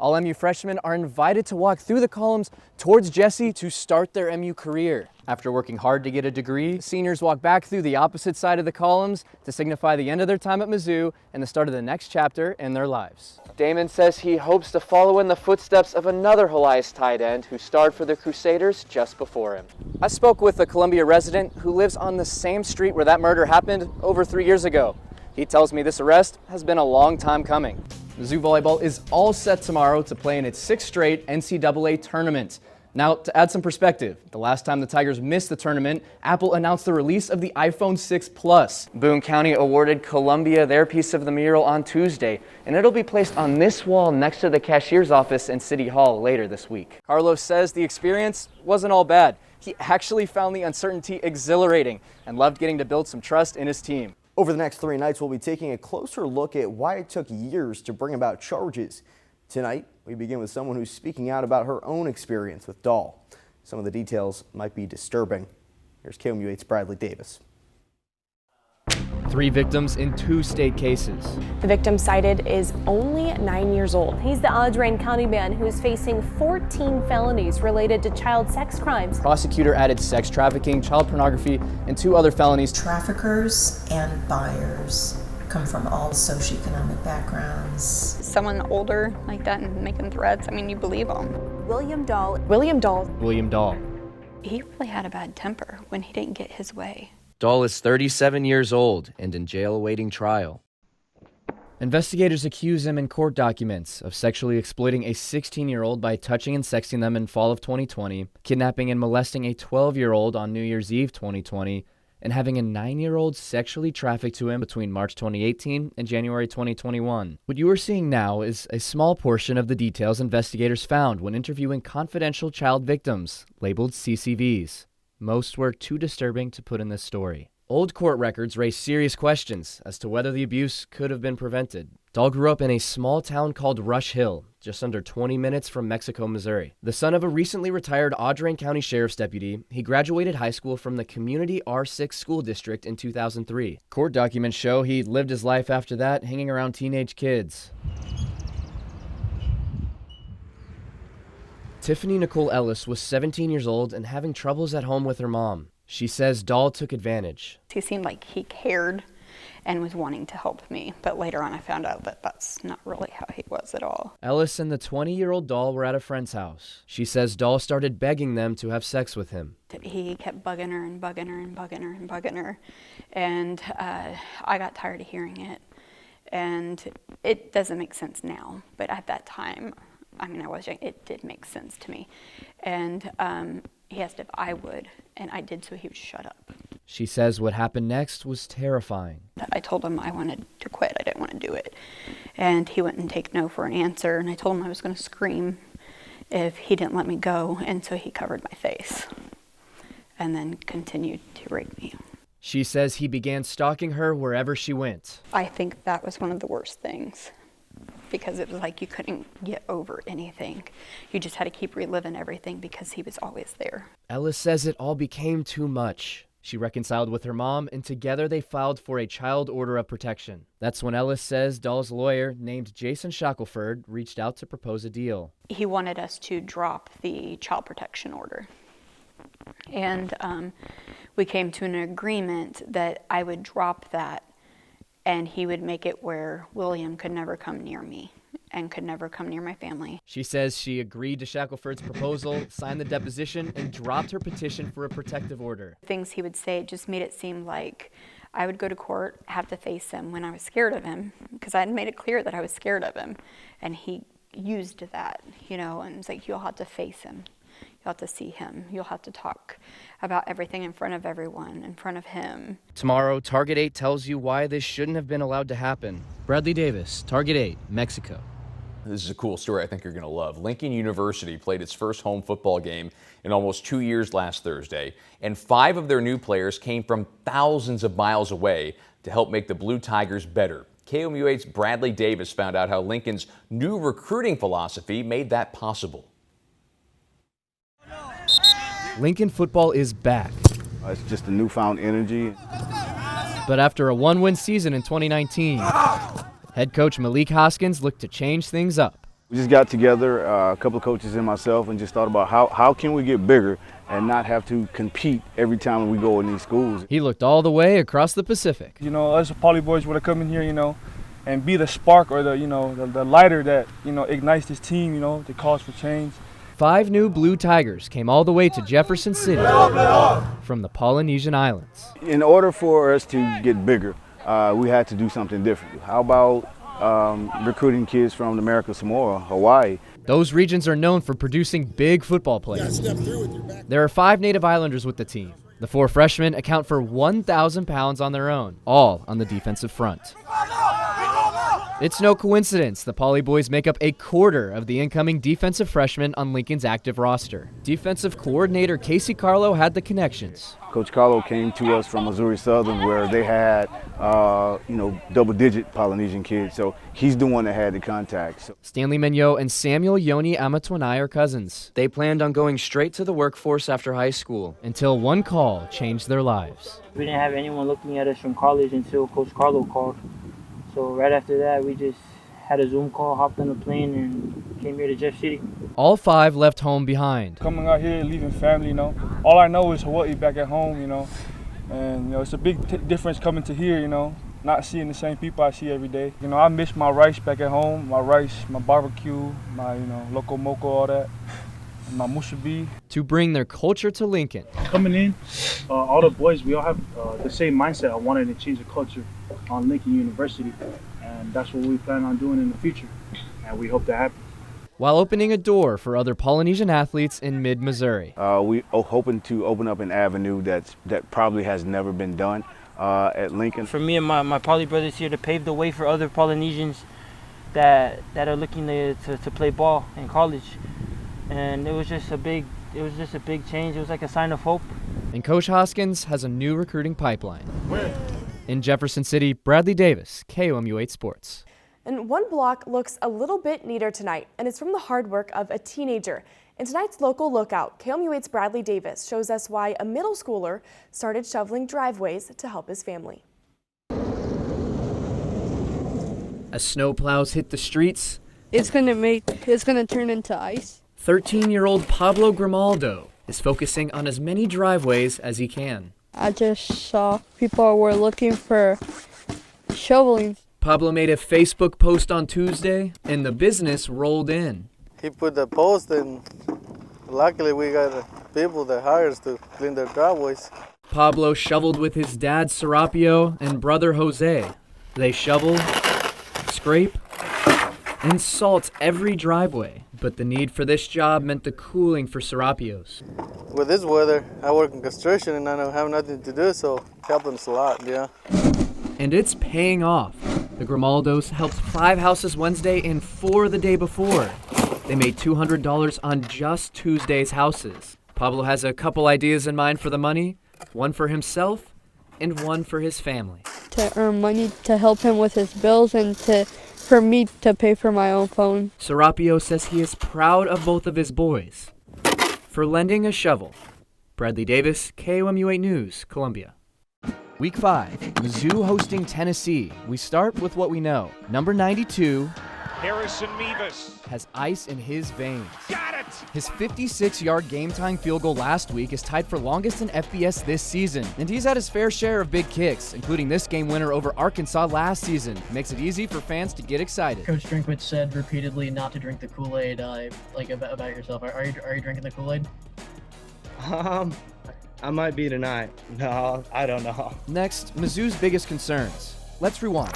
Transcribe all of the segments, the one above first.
All MU freshmen are invited to walk through the columns towards Jesse to start their MU career. After working hard to get a degree, seniors walk back through the opposite side of the columns to signify the end of their time at Mizzou and the start of the next chapter in their lives. Damon says he hopes to follow in the footsteps of another Helias tight end who starred for the Crusaders just before him. I spoke with a Columbia resident who lives on the same street where that murder happened over 3 years ago. He tells me this arrest has been a long time coming. Mizzou volleyball is all set tomorrow to play in its 6th straight NCAA tournament. Now, to add some perspective, the last time the Tigers missed the tournament, Apple announced the release of the iPhone 6 Plus. Boone County awarded Columbia their piece of the mural on Tuesday, and it'll be placed on this wall next to the cashier's office in City Hall later this week. Carlos says the experience wasn't all bad. He actually found the uncertainty exhilarating and loved getting to build some trust in his team. Over the next 3 nights, we'll be taking a closer look at why it took years to bring about charges. Tonight, we begin with someone who's speaking out about her own experience with Dahl. Some of the details might be disturbing. Here's KOMU 8's Bradley Davis. 3 victims in 2 state cases. The victim cited is only 9 years old. He's the Audrain County man who's facing 14 felonies related to child sex crimes. Prosecutor added sex trafficking, child pornography, and 2 other felonies. Traffickers and buyers come from all socioeconomic backgrounds. Someone older like that and making threats, I mean, you believe them. William Dahl. He really had a bad temper when he didn't get his way. Dahl is 37 years old and in jail awaiting trial. Investigators accuse him in court documents of sexually exploiting a 16-year-old by touching and sexting them in fall of 2020, kidnapping and molesting a 12-year-old on New Year's Eve 2020, and having a 9-year-old sexually trafficked to him between March 2018 and January 2021. What you are seeing now is a small portion of the details investigators found when interviewing confidential child victims, labeled CCVs. Most were too disturbing to put in this story. Old court records raise serious questions as to whether the abuse could have been prevented. Dahl grew up in a small town called Rush Hill, just under 20 minutes from Mexico, Missouri. The son of a recently retired Audrain County Sheriff's deputy, he graduated high school from the Community R6 school district in 2003. Court documents show he lived his life after that, hanging around teenage kids. Tiffany Nicole Ellis was 17 years old and having troubles at home with her mom. She says Dahl took advantage. He seemed like he cared and was wanting to help me, but later on I found out that that's not really how he was at all. Ellis and the 20-year-old Dahl were at a friend's house. She says Dahl started begging them to have sex with him. He kept bugging her and bugging her and bugging her and bugging her, and I got tired of hearing it. And it doesn't make sense now, but at that time, I mean, I was young, it did make sense to me. And he asked if I would, and I did, so he would shut up. She says what happened next was terrifying. I told him I wanted to quit, I didn't want to do it. And he wouldn't take no for an answer, and I told him I was going to scream if he didn't let me go, and so he covered my face and then continued to rape me. She says he began stalking her wherever she went. I think that was one of the worst things, because it was like you couldn't get over anything. You just had to keep reliving everything because he was always there. Ellis says it all became too much. She reconciled with her mom, and together they filed for a child order of protection. That's when Ellis says Dahl's lawyer, named Jason Shackelford, reached out to propose a deal. He wanted us to drop the child protection order. And we came to an agreement that I would drop that, and he would make it where William could never come near me and could never come near my family. She says she agreed to Shackelford's proposal, signed the deposition, and dropped her petition for a protective order. Things he would say just made it seem like I would go to court, have to face him when I was scared of him, because I had made it clear that I was scared of him. And he used that, you know, and it's like, you'll have to face him. You'll have to see him. You'll have to talk about everything in front of everyone, in front of him. Tomorrow, Target 8 tells you why this shouldn't have been allowed to happen. Bradley Davis, Target 8, Mexico. This is a cool story I think you're going to love. Lincoln University played its first home football game in almost 2 years last Thursday, and 5 of their new players came from thousands of miles away to help make the Blue Tigers better. KOMU 8's Bradley Davis found out how Lincoln's new recruiting philosophy made that possible. Lincoln football is back. It's just a newfound energy. But after a 1-win season in 2019, head coach Malik Hoskins looked to change things up. We just got together, a couple of coaches and myself, and just thought about how can we get bigger and not have to compete every time we go in these schools. He looked all the way across the Pacific. You know, us Poly boys want to come in here, you know, and be the spark or the lighter that, ignites this team, the cause for change. 5 new Blue Tigers came all the way to Jefferson City from the Polynesian Islands. In order for us to get bigger, we had to do something different. How about recruiting kids from America Samoa, Hawaii? Those regions are known for producing big football players. There are 5 native islanders with the team. The 4 freshmen account for 1,000 pounds on their own, all on the defensive front. It's no coincidence the Poly boys make up a quarter of the incoming defensive freshmen on Lincoln's active roster. Defensive coordinator Casey Carlo had the connections. Coach Carlo came to us from Missouri Southern, where they had, double-digit Polynesian kids. So he's the one that had the contacts. Stanley Mignot and Samuel Yoni Amatwanai are cousins. They planned on going straight to the workforce after high school until one call changed their lives. We didn't have anyone looking at us from college until Coach Carlo called. So right after that, we just had a Zoom call, hopped on a plane, and came here to Jeff City. All 5 left home behind. Coming out here, leaving family, all I know is Hawaii back at home, and it's a big difference coming to here, not seeing the same people I see every day. I miss my rice back at home, my rice, my barbecue, my loco moco, all that, and my musubi. To bring their culture to Lincoln. Coming in, all the boys, we all have the same mindset of wanting to change the culture on Lincoln University, and that's what we plan on doing in the future, and we hope that happens. While opening a door for other Polynesian athletes in mid-Missouri. We are hoping to open up an avenue that probably has never been done at Lincoln. For me and my Poly brothers here to pave the way for other Polynesians that are looking to play ball in college, and it was just a big change. It was like a sign of hope. And Coach Hoskins has a new recruiting pipeline. In Jefferson City, Bradley Davis, KOMU 8 Sports. And one block looks a little bit neater tonight, and it's from the hard work of a teenager. In tonight's local lookout, KOMU 8's Bradley Davis shows us why a middle schooler started shoveling driveways to help his family. As snowplows hit the streets, it's gonna turn into ice. 13-year-old Pablo Grimaldo is focusing on as many driveways as he can. I just saw people were looking for shoveling. Pablo made a Facebook post on Tuesday, and the business rolled in. He put the post, and luckily we got people that hires to clean their driveways. Pablo shoveled with his dad Serapio and brother Jose. They shovel, scrape, and salt every driveway. But the need for this job meant the cooling for Serapios. With this weather, I work in construction and I don't have nothing to do, so it helps us a lot, yeah. And it's paying off. The Grimaldos helped 5 houses Wednesday and 4 the day before. They made $200 on just Tuesday's houses. Pablo has a couple ideas in mind for the money, one for himself and one for his family. To earn money to help him with his bills and for me to pay for my own phone. Serapio says he is proud of both of his boys for lending a shovel. Bradley Davis, KOMU 8 News, Columbia. Week 5, Mizzou hosting Tennessee. We start with what we know. Number 92, Harrison Mevis, has ice in his veins. got it! His 56-yard game-tying field goal last week is tied for longest in FBS this season, and he's had his fair share of big kicks, including this game winner over Arkansas last season. Makes it easy for fans to get excited. Coach Drinkwitz said repeatedly not to drink the Kool-Aid, about yourself. Are you drinking the Kool-Aid? I might be tonight. No, I don't know. Next, Mizzou's biggest concerns. Let's rewind.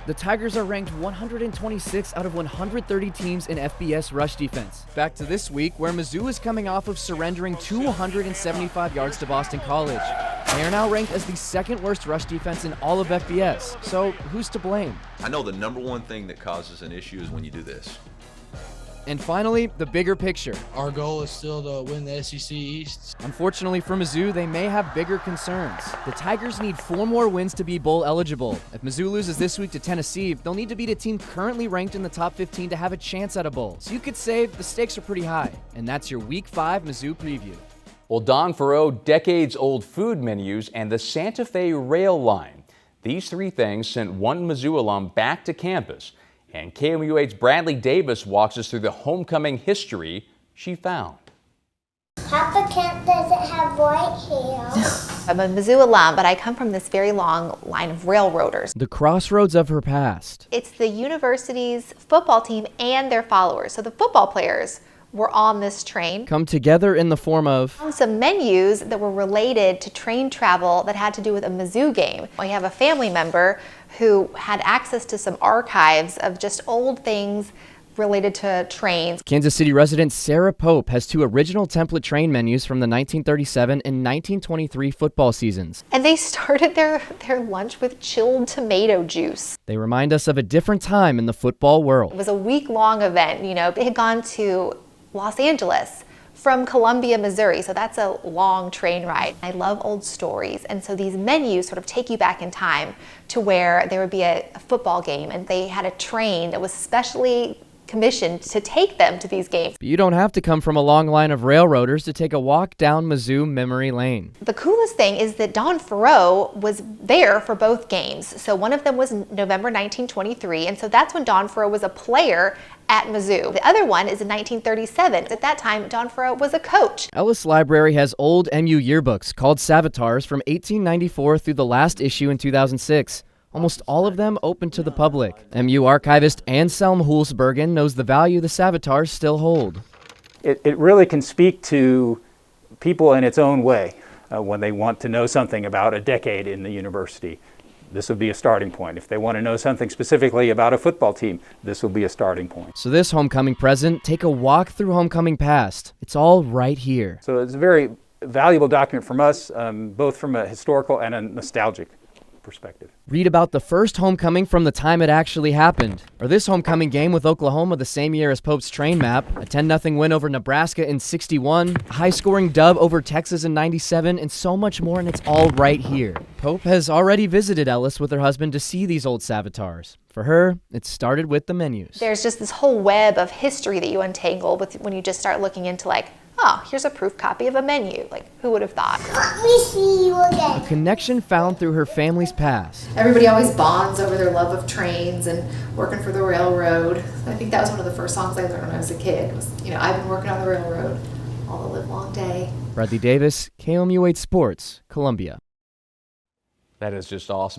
The Tigers are ranked 126 out of 130 teams in FBS rush defense. Back to this week, where Mizzou is coming off of surrendering 275 yards to Boston College. They are now ranked as the second worst rush defense in all of FBS. So who's to blame? I know the number one thing that causes an issue is when you do this. And finally, the bigger picture. Our goal is still to win the SEC East. Unfortunately for Mizzou, they may have bigger concerns. The Tigers need 4 more wins to be bowl eligible. If Mizzou loses this week to Tennessee, they'll need to beat a team currently ranked in the top 15 to have a chance at a bowl. So you could say the stakes are pretty high. And that's your Week 5 Mizzou preview. Well, Don Farrow, decades-old food menus, and the Santa Fe rail line. These 3 things sent one Mizzou alum back to campus And KOMU 8's Bradley Davis walks us through the homecoming history she found. Papa Kent doesn't have white hair. I'm a Mizzou alum, but I come from this very long line of railroaders. The crossroads of her past. It's the university's football team and their followers. So the football players were on this train. Come together in the form of Some menus that were related to train travel that had to do with a Mizzou game. We have a family member who had access to some archives of just old things related to trains. Kansas City resident Sarah Pope has two original template train menus from the 1937 and 1923 football seasons. And they started their lunch with chilled tomato juice. They remind us of a different time in the football world. It was a week-long event, you know. They had gone to Los Angeles from Columbia, Missouri, so that's a long train ride. I love old stories, and so these menus sort of take you back in time to where there would be a football game, and they had a train that was specially commissioned to take them to these games. But you don't have to come from a long line of railroaders to take a walk down Mizzou memory lane. The coolest thing is that Don Farrow was there for both games. So one of them was November 1923, and so that's when Don Farrow was a player at Mizzou. The other one is in 1937. At that time, Don Farrow was a coach. Ellis Library has old MU yearbooks called Savitars from 1894 through the last issue in 2006. Almost all of them open to the public. MU archivist Anselm Hulsbergen knows the value the Savitars still hold. It really can speak to people in its own way when they want to know something about a decade in the university. This would be a starting point. If they want to know something specifically about a football team, this will be a starting point. So this homecoming present, take a walk through homecoming past. It's all right here. So it's a very valuable document from us, both from a historical and a nostalgic perspective. Read about the first homecoming from the time it actually happened, or this homecoming game with Oklahoma the same year as Pope's train map, a 10-0 win over Nebraska in '61, a high-scoring dub over Texas in '97, and so much more, and it's all right here. Pope has already visited Ellis with her husband to see these old Savitars. For her, it started with the menus. There's just this whole web of history that you untangle with when you just start looking into, like, oh, here's a proof copy of a menu. Like, who would have thought? Let me see you again. A connection found through her family's past. Everybody always bonds over their love of trains and working for the railroad. I think that was one of the first songs I learned when I was a kid. Was, you know, I've been working on the railroad all the livelong day. Bradley Davis, KOMU 8 Sports, Columbia. That is just awesome.